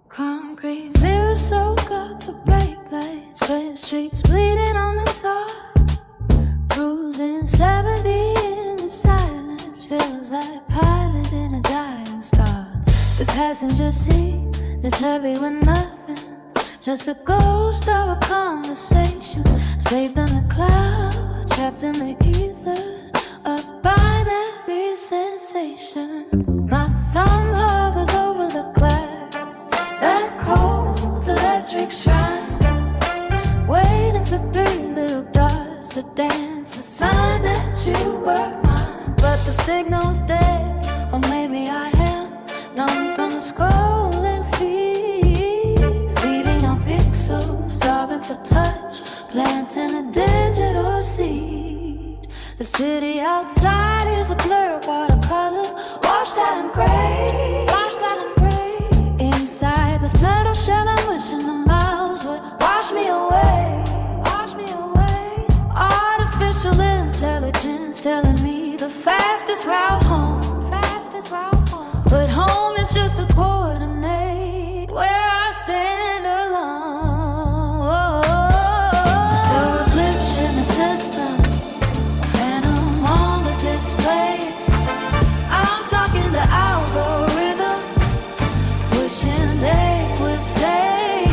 Concrete mirrors soak up the brake lights, clear streaks bleeding on the top. Cruising 70 in the silence, feels like piloting a dying star. The passenger seat is heavy with nothing, just a ghost of a conversation. Saved in the cloud, trapped in the ether, a binary sensation. My thumb hovers over the glass, that cold electric shrine, waiting for three little dots to dance, a sign that you were mine. But the signal's dead, or maybe I am numb from the scrolling feed, feeding on pixels, starving for touch, planting a digital seed. The city outside is a blur of watercolor, washed out in gray, washed out in gray. Inside this metal shell, I'm wishing the miles would wash me away, wash me away. Artificial intelligence telling me the fastest route home, fastest route home. But home is just a coordinate where I stand alone. You're a glitch in the system, a phantom on the display. I'm talking to algorithms, wishing they would say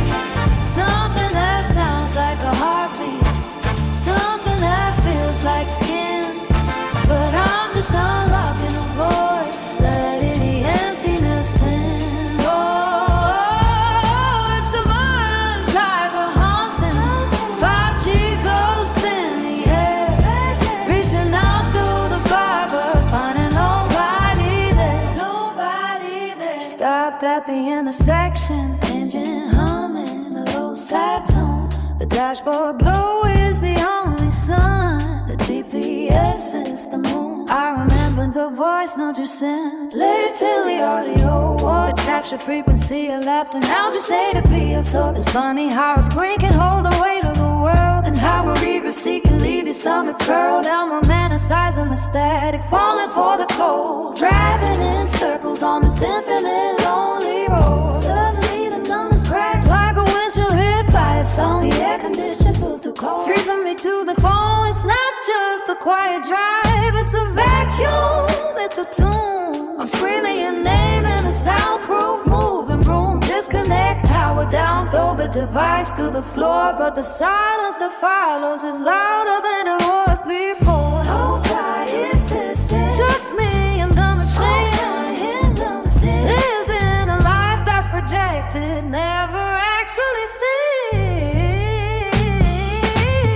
something that sounds like a heartbeat, something that feels like skin. But I'm just unlocking a void, letting the emptiness in. Oh, it's a modern type of haunting, 5G ghosts in the air, reaching out through the fiber, finding nobody there, nobody there. Stopped at the intersection, engine humming a low sad tone. The dashboard glow is the only sun, the GPS is the moon. I remember the voice note you sent, later till the audio would capture frequency of laughter. Now just let it be absorbed. It's funny how a screen can hold the weight of the world, and how a reverse can leave your stomach curled. I'm romanticizing the static, falling for the cold, driving in circles on this infinite lonely road. Suddenly the numbness cracks like a windshield hit by a stone. The air condition feels too cold, freezing me to the bone. It's not just a quiet drive, it's a vacuum, it's a tune. I'm screaming your name in a soundproof moving room. Disconnect, power down, throw the device to the floor. But the silence that follows is louder than it was before. Oh God, is this it? Just me and the machine, living a life that's projected, never actually seen.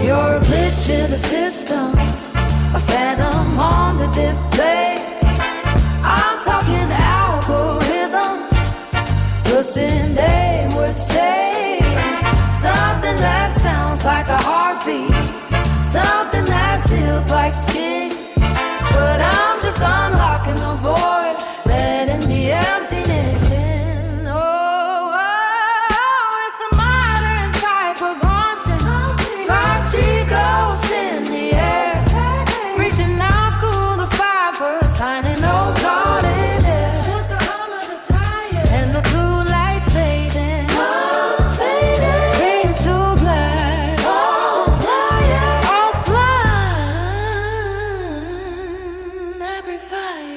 You're a glitch in the system, a phantom on the display. I'm talking to algorithm, pushing they would say something that sounds like a heartbeat, something that's sealed like skin. But I'm just unlocking the void, letting the emptiness in. Oh, it's a modern type of haunting, 5G ghosts in the air, reaching out through the fiber, finding nobody there. Just the hum of the tire and the blue light fading, fading to black, all flying, every fire.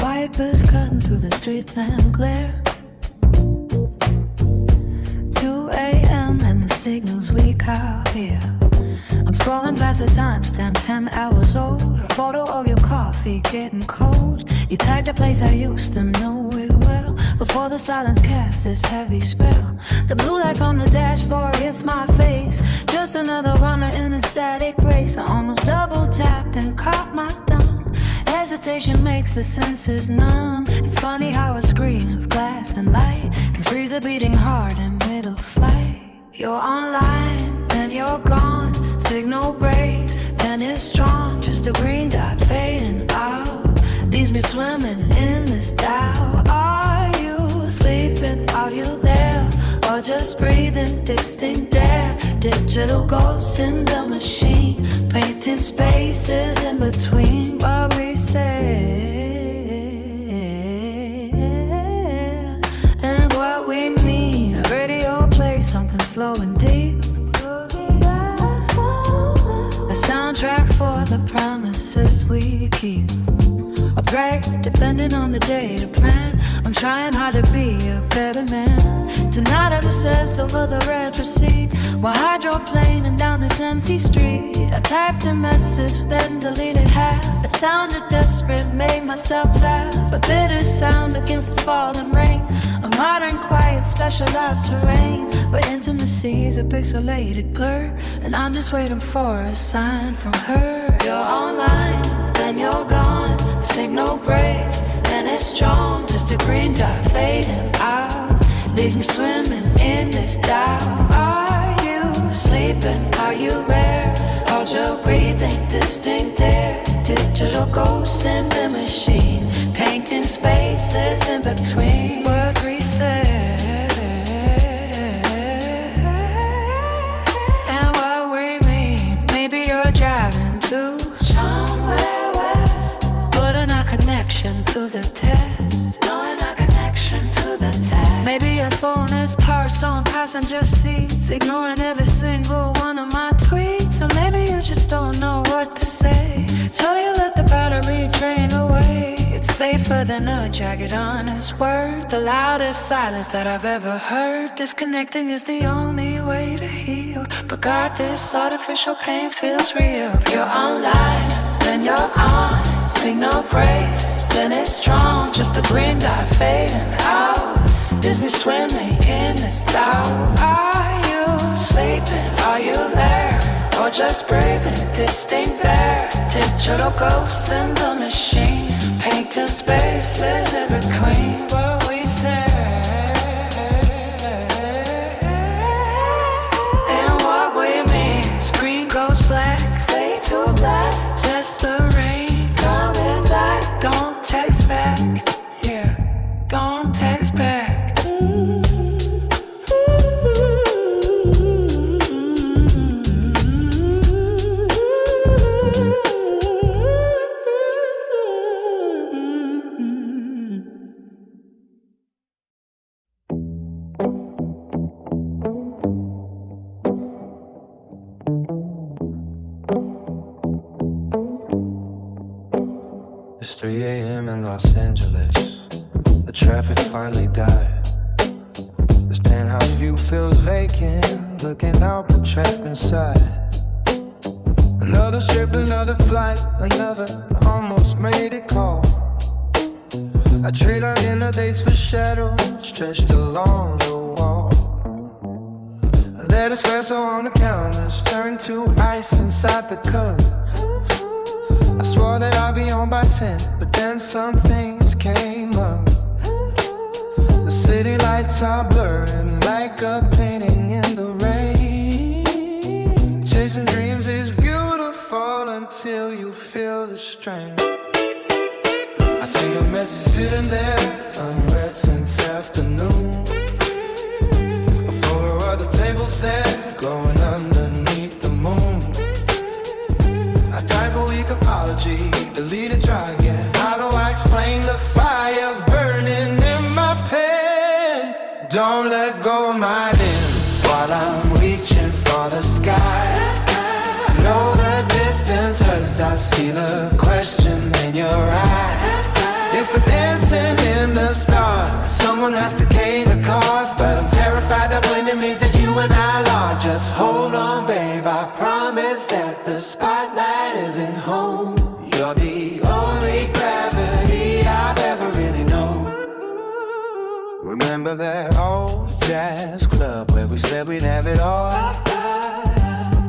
Wipers cutting through the street lamp glare. 2 a.m. and the signal's weak out here. I'm scrolling past the timestamp, 10 hours old. A photo of your coffee getting cold. You tagged a place I used to know it well, but before the silence casts this heavy spell. The blue light from the dashboard hits my face. Just another runner in a static race. I almost double tapped and caught my thumb. Hesitation makes the senses numb. It's funny how a screen of glass and light can freeze a beating heart in middle flight. You're online, then you're gone. Signal breaks, then it's drawn. Just a green dot fading out. Leaves me swimming in this doubt. Are you sleeping? Are you there? Or just breathing distinct air? Digital ghosts in the machine, painting spaces in between what we say and what we mean. Radio plays something slow and deep, a soundtrack for the promises we keep. A break, depending on the day to plan. I'm trying hard to be a better man, to not obsess over the red receipt while hydroplaning down this empty street. I typed a message, then deleted half. It sounded desperate, made myself laugh. A bitter sound against the falling rain. A modern, quiet, specialized terrain where intimacy's a pixelated blur, and I'm just waiting for a sign from her. You're online, then you're gone. Signal breaks, and it's strong. Just a green dot fading out. Leaves me swimming in this doubt. Are you sleeping? Are you rare? Hold your breathing, distinct air. Digital ghosts in the machine, painting spaces in between what we say and what we mean. Maybe you're driving to somewhere west, putting our connection to the test, knowing our connection to the test. Maybe your phone is torched on passenger seats, ignoring every single one of my tweets. Or maybe you just don't know what to say, so you let the battery drain away. It's safer than a jagged honest word, the loudest silence that I've ever heard. Disconnecting is the only way to heal, but God, this artificial pain feels real. You're online, then you're on. Signal breaks, then it's strong. Just a green dot fading out. Leaves me swimming in this doubt. Are you sleeping? Are you there? Or just breathing distinct air? Digital ghosts in the machine, painting spaces in between what we say and what we mean. Screen goes black, fade to black. Just the rain coming back. Don't text back, yeah, don't text back. It's 3 a.m. in Los Angeles. The traffic finally died. This penthouse view feels vacant, looking out but trapped inside. Another strip, another flight, another almost made it call. I trade our inner dates for shadows stretched along the wall. That espresso on the counters turned to ice inside the cup. I swore that I'd be on by 10, but then some things came up. The city lights are blurring like a painting in the rain. Chasing dreams is beautiful until you feel the strain. I see your message sitting there, unread since afternoon. A photo of the table set, glowing underneath the moon. I type a weak apology, delete it, try again. How do I explain the fire burning in my pen? Don't let go of my limbs while I'm reaching for the sky. I know the distance hurts, I see the question in your eye. If we're dancing in the stars, someone has to pay the cost. But I'm terrified that when it means that you and I are. Just hold on, babe, I promise that the spotlight isn't home. You're the only gravity I've ever really known. Remember that old jazz club where we said we'd have it all?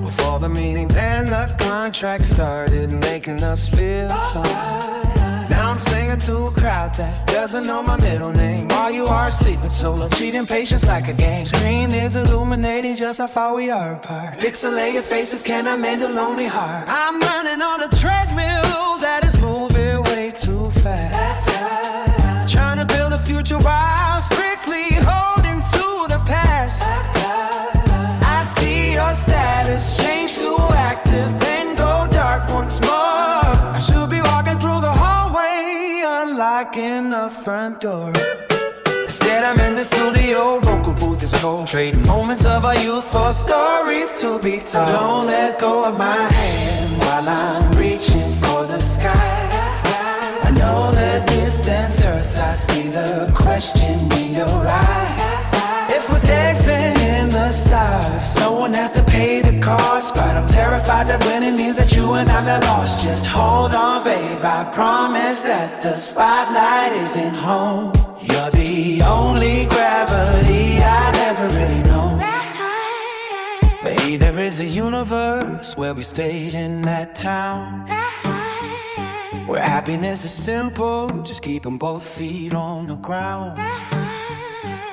Before the meetings and the contract started making us feel small. Now I'm singing to a crowd that doesn't know my middle name. While you are sleeping solo, treating patience like a game. Screen is illuminating just how far we are apart. Pixelated faces cannot mend a lonely heart. I'm running on a treadmill that is moving way too fast. Trying to build a future while strictly holding to the past. I see your status change to active, then go dark once more. I should be walking through the hallway, unlocking the front door. Instead I'm in the studio, vocal booth is cold. Trading moments of our youth for stories to be told. Don't let go of my hand while I'm reaching for the sky. I know the distance hurts, I see the question in your eye. If we're dancing in the stars, someone has to pay the cost. But I'm terrified that winning means that you and I have lost. Just hold on, babe, I promise that the spotlight isn't home. You're the only gravity I've ever really known. Maybe there is a universe where we stayed in that town, where happiness is simple, just keeping both feet on the ground.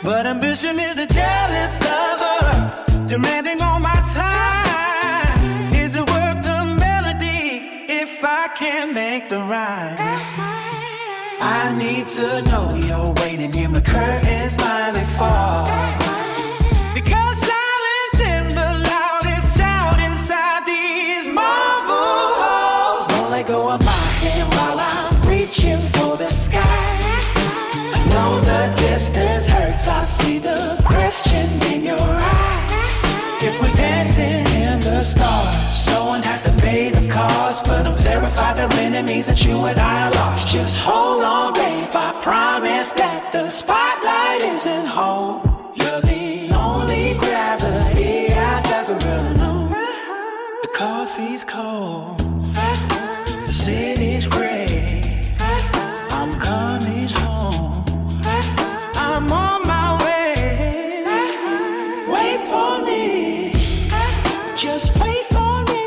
But ambition is a jealous lover, demanding all my time. Is it worth the melody if I can't make the rhyme? I need to know you're waiting, hear my curtains finally fall. Because silence is the loudest sound inside these marble halls. Don't let go of my hand while I'm reaching for the sky. I know the distance hurts, I see the question in your eye. If we're dancing in the stars, someone has to pay the cost. But I'm terrified that when it means that you and I are lost. Just hold on, babe, I promise that the spotlight isn't home. You're the only gravity I've ever really known. The coffee's cold, the city's gray, I'm coming home, I'm on my way. Wait for me, just wait for me.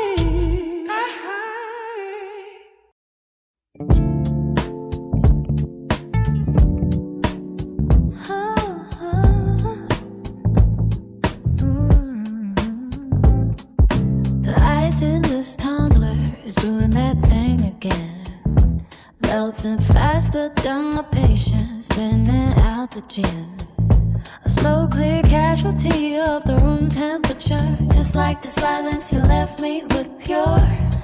The ice in this tumbler is doing that thing again, melting faster than my patience, thinning out the gin. A slow, clear casualty of the room temperature. Just like the silence you left me with, pure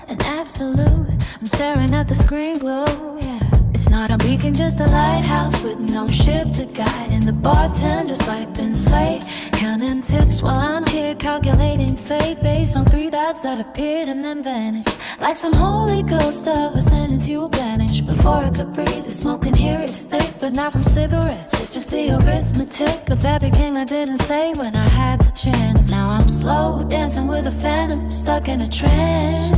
and absolute. I'm staring at the screen glow, yeah. It's not a beacon, just a lighthouse with no ship to guide. And the bartender's wiping slate, counting tips while I'm here calculating fate based on 3 dots that appeared and then vanished. Like some holy ghost of a sentence you banished. Before I could breathe, the smoke in here is thick, but not from cigarettes. It's just the arithmetic of everything I didn't say when I had the chance. Now I'm slow dancing with a phantom, stuck in a trance.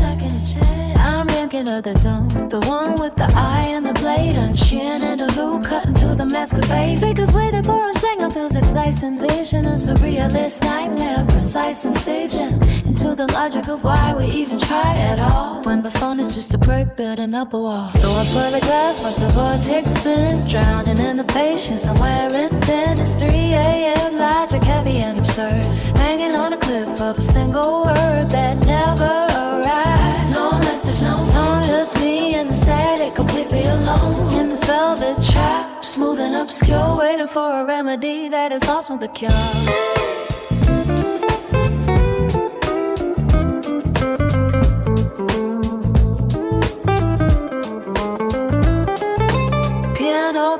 I'm thinking of the film, the one with the eye and the blade, and chin and a glue cutting to the masquerade. Figures waiting for a signal to slicing vision, a surrealist nightmare, precise incision into the logic of why we even try at all, when the phone is just a brick building up a wall. So I swirl the glass, watch the vortex spin, drowning in the patience I'm wearing thin. It's 3 a.m. logic heavy and absurd, hanging on a cliff of a single word that never arrives. No message, no tone, just me and the static, completely alone in this velvet trap, smooth and obscure, waiting for a remedy that is also the cure.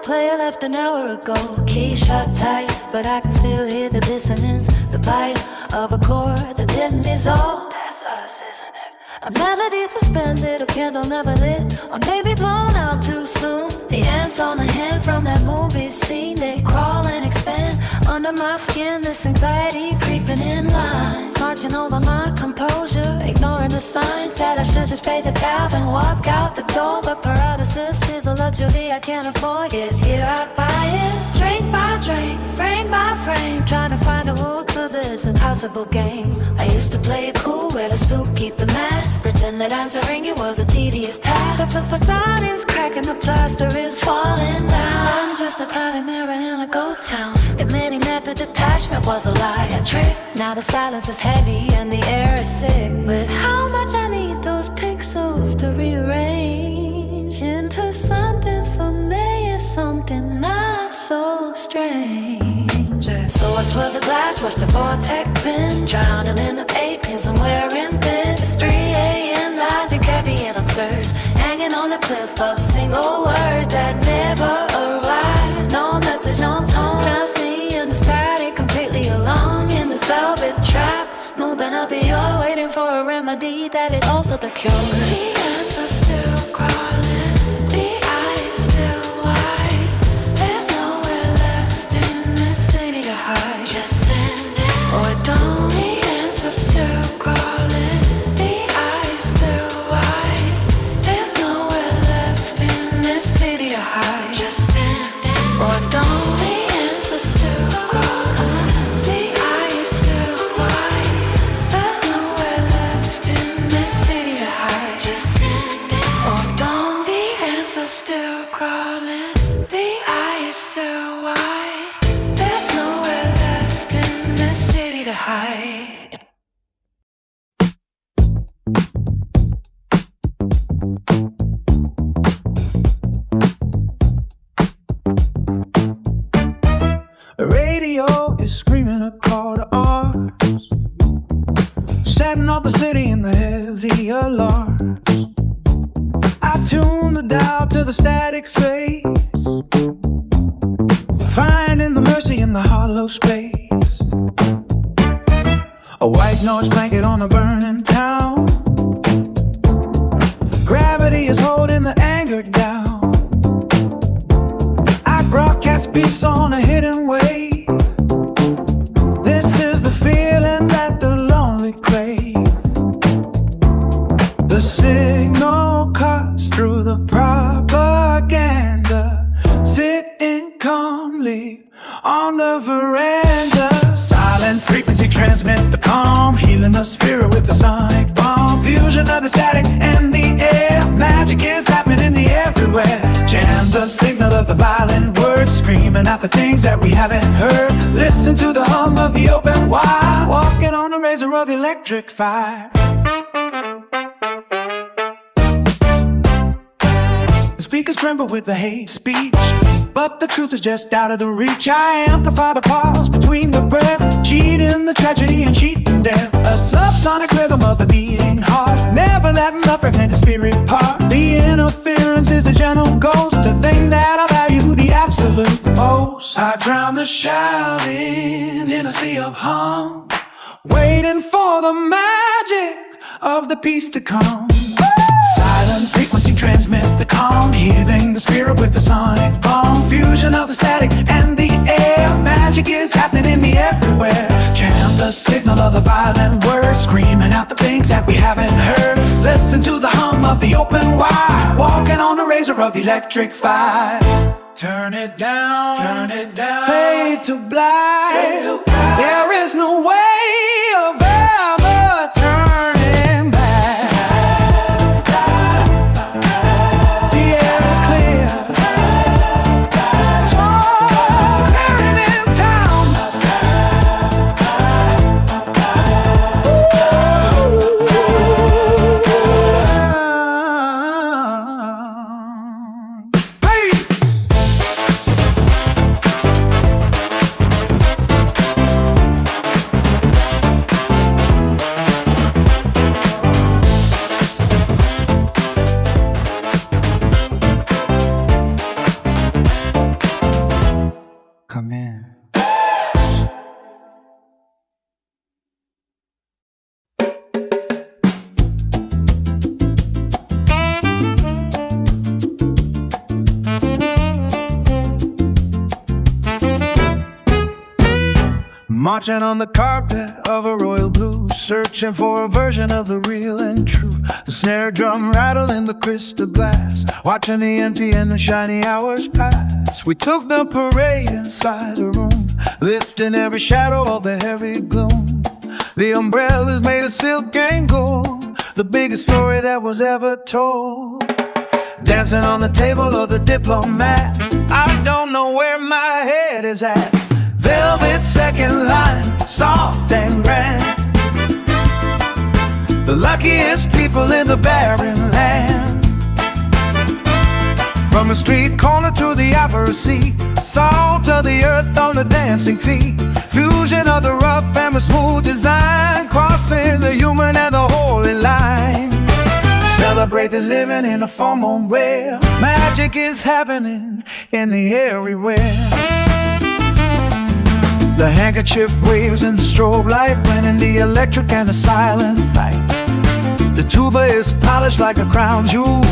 Player left an hour ago, key shut tight, but I can still hear the dissonance, the bite of a chord that didn't dissolve. That's us, isn't it? A melody suspended, a candle never lit, or maybe blown out too soon. The ants on the hand from that movie scene, they crawl and expand under my skin. This anxiety creeping in lines, hard watching over my composure, ignoring the signs that I should just pay the tab and walk out the door. But paralysis is a luxury I can't afford. If here I buy it, drink by drink, frame by frame, trying to find a rule to this impossible game. I used to play it cool, wear the suit, keep the mask, pretend that answering it was a tedious task. But the facade is cracking, the plaster is falling down. I'm just a cloudy mirror in a ghost town, admitting that the detachment was a lie, a trick. Now the silence is heavy and the air is sick with how much I need those pixels to rearrange into something familiar, something not so strange. So I swirl the glass, watch the vortex pin, drowning in the 8 pins I'm wearing thin. It's 3 a.m. logic heavy and absurd, hanging on the cliff of a single word that never arrived. No message, no tone, I'm seeing the static, completely alone in this velvet trap. Moving up and you're waiting for a remedy that is also the cure. The answer's still crawling, the eyes still wide. There's nowhere left in this city to hide. Just send it or don't. The answer's still crawling, the eyes still wide. There's nowhere left in this city to hide. Just send it or don't. The answer's still crawling, the eyes still wide. There's nowhere left in this city to hide. Just send it or don't. The answer's still crawling, the eye is still wide. There's nowhere left in this city to hide. The radio is screaming a call to arms, setting off the city in the heavy alarms. I tune the dial to the static space, finding the mercy in the hollow space. A white noise blanket on a burning town. Gravity is holding the anger down. I broadcast beats on a hidden wave. This is the feeling that the lonely crave. The signal cuts through the propaganda, sitting calmly on the veranda. Silent frequency transmit the calm, healing the spirit with the sonic bomb. Fusion of the static and the air, magic is happening everywhere. Jam the signal of the violent words, screaming out the things that we haven't heard. Listen to the hum of the open wire, walking on the razor of electric fire. The speakers tremble with the hate speech, but the truth is just out of the reach. I amplify the pause between the breath, cheating the tragedy and cheating death. A subsonic rhythm of a beating heart, never letting the fragmented spirit part. The interference is a gentle ghost, the thing that I value the absolute most. I drown the shouting in a sea of hum, waiting for the magic of the peace to come. Silent frequency transmit the calm, healing the spirit with the sonic bomb. Fusion of the static and the air, magic is happening in me everywhere. Jam the signal of the violent words, screaming out the things that we haven't heard. Listen to the hum of the open wire, walking on the razor of electric fire. Turn it down, fade to black. There is no way of ever turning back. marching on the carpet of a royal blue, searching for a version of the real and true. The snare drum rattling the crystal glass, watching the empty and the shiny hours pass. We took the parade inside the room, lifting every shadow of the heavy gloom. The umbrellas made of silk and gold, the biggest story that was ever told. Dancing on the table of the diplomat, I don't know where my head is at. Velvet second line, soft and grand, the luckiest people in the barren land. From the street corner to the opera seat, salt of the earth on the dancing feet, fusion of the rough and the smooth design, crossing the human and the holy line. Celebrate the living in a full moon where magic is happening in the everywhere. The handkerchief waves and the strobe light, blending the electric and the silent fight. The tuba is polished like a crown jewel,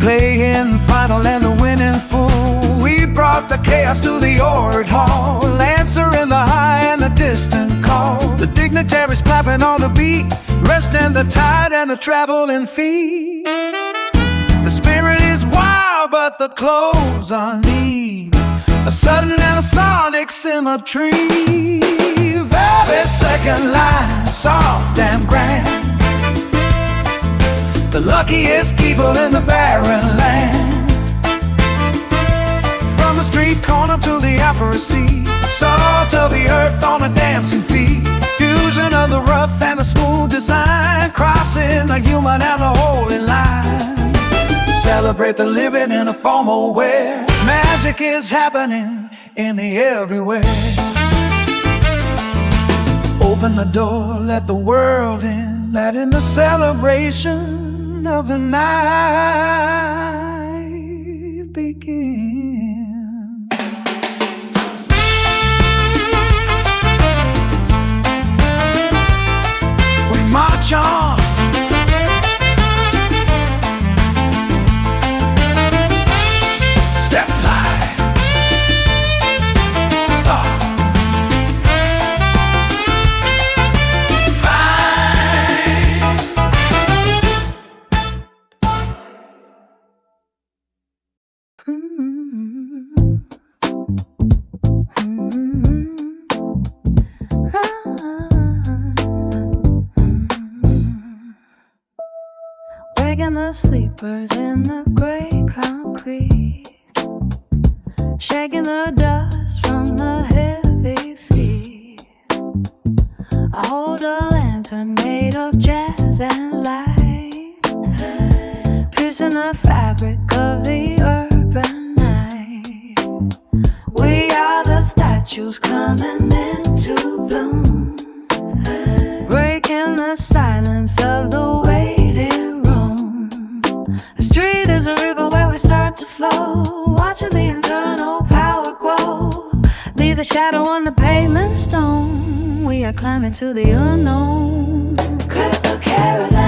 playing final and the winning fool. We brought the chaos to the Org Hall, answering the high and the distant call. The dignitaries clapping on the beat, resting the tide and the traveling feet. The spirit is wild, but the clothes are neat, a sudden and a sonic symmetry. Velvet second line, soft and grand, the luckiest people in the barren land. From the street corner to the opera seat, salt of the earth on a dancing feet, fusion of the rough and the smooth design, crossing the human and the holy line. Celebrate the living in a formal where magic is happening in the everywhere. Open the door, let the world in, let in the celebration of the night begin. We march on, step light, soft, waking the sleepers in the gray concrete, shaking the dust from the heavy feet. I hold a lantern made of jazz and light, piercing the fabric of the urban night. We are the statues coming into bloom, breaking the silence of the waiting room. The street is a river where we start to flow, watching the internal power grow. Leave the shadow on the pavement stone, we are climbing to the unknown. Crystal caroline,